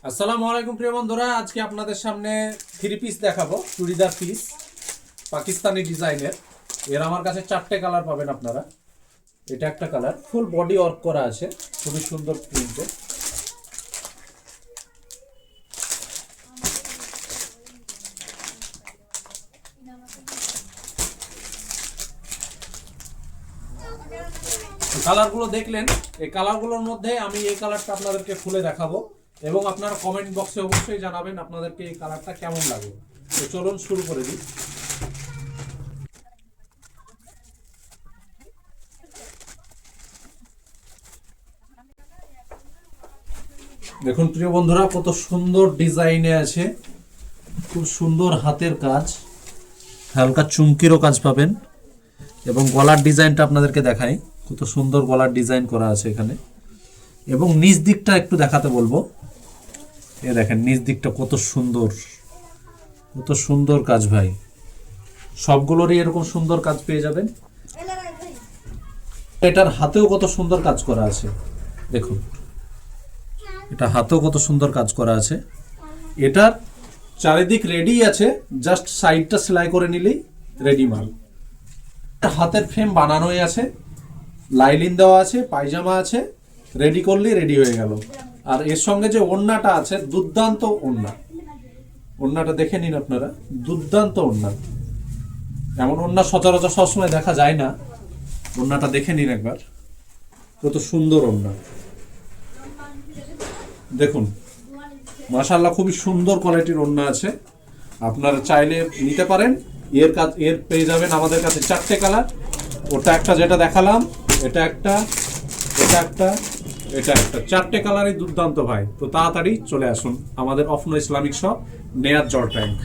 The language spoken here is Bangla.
আসসালামু আলাইকুম প্রিয় বন্ধুরা, আজকে আপনাদের সামনে থ্রি পিস দেখাবো, চুড়িদার পিস পাকিস্তানি ডিজাইনের। এর আমার কাছে 4টে কালার পাবেন আপনারা। এটা একটা কালার, ফুল বডি ওয়ার্ক করা আছে, খুবই সুন্দর প্রিন্টে। কালারগুলো দেখলেন, এই কালারগুলোর মধ্যে আমি এই কালারটা আপনাদেরকে খুলে দেখাবো এবং আপনারা কমেন্ট বক্সে অবশ্যই জানাবেন আপনাদেরকে এই কালারটা কেমন লাগে। তো চলুন শুরু করে দিই। দেখুন প্রিয় বন্ধুরা, কত সুন্দর ডিজাইনে আছে, খুব সুন্দর হাতের কাজ, হালকা চুমকিরও কাজ পাবেন এবং গলার ডিজাইনটা আপনাদেরকে দেখাই। কত সুন্দর গলার ডিজাইন করা আছে এখানে। এবং নিচ দিকটা একটু দেখাতে বলবো। এ দেখেন নিচ দিকটা কত সুন্দর, কত সুন্দর কাজ ভাই। সবগুলোরই এরকম সুন্দর কাজ পেয়ে যাবেন। এটার হাতেও কত সুন্দর কাজ করা আছে, দেখুন এটা হাতেও কত সুন্দর কাজ করা আছে। এটার চারিদিক রেডি আছে, জাস্ট সাইডটা সেলাই করে নিলেই রেডি মাল। হাতের ফ্রেম বানানোই আছে, লাইলিন দেওয়া আছে, পায়জামা আছে, রেডি করলেই রেডি হয়ে গেল। আর এর সঙ্গে যে ওড়নাটা আছে, দুর্দান্ত ওড়না। ওড়নাটা দেখে নিন আপনারা, দুর্দান্ত ওড়না। এমন ওড়না সচরাচর সবসময় দেখা যায় না। ওড়নাটা দেখে নিন একবার, কত সুন্দর ওড়না। দেখুন মাশাআল্লাহ, খুবই সুন্দর কোয়ালিটির ওড়না আছে, আপনারা চাইলে নিতে পারেন। এর পেয়ে যাবেন আমাদের কাছে 4টে কালার। ওটা একটা যেটা দেখালাম, এটা একটা, এটা একটা, এটা একটা, 4টে কালারই দুর্দান্ত ভাই। তো তাড়াতাড়ি চলে আসুন আমাদের অফনো ইসলামিক শপ, নেয়ার জল ট্যাঙ্ক।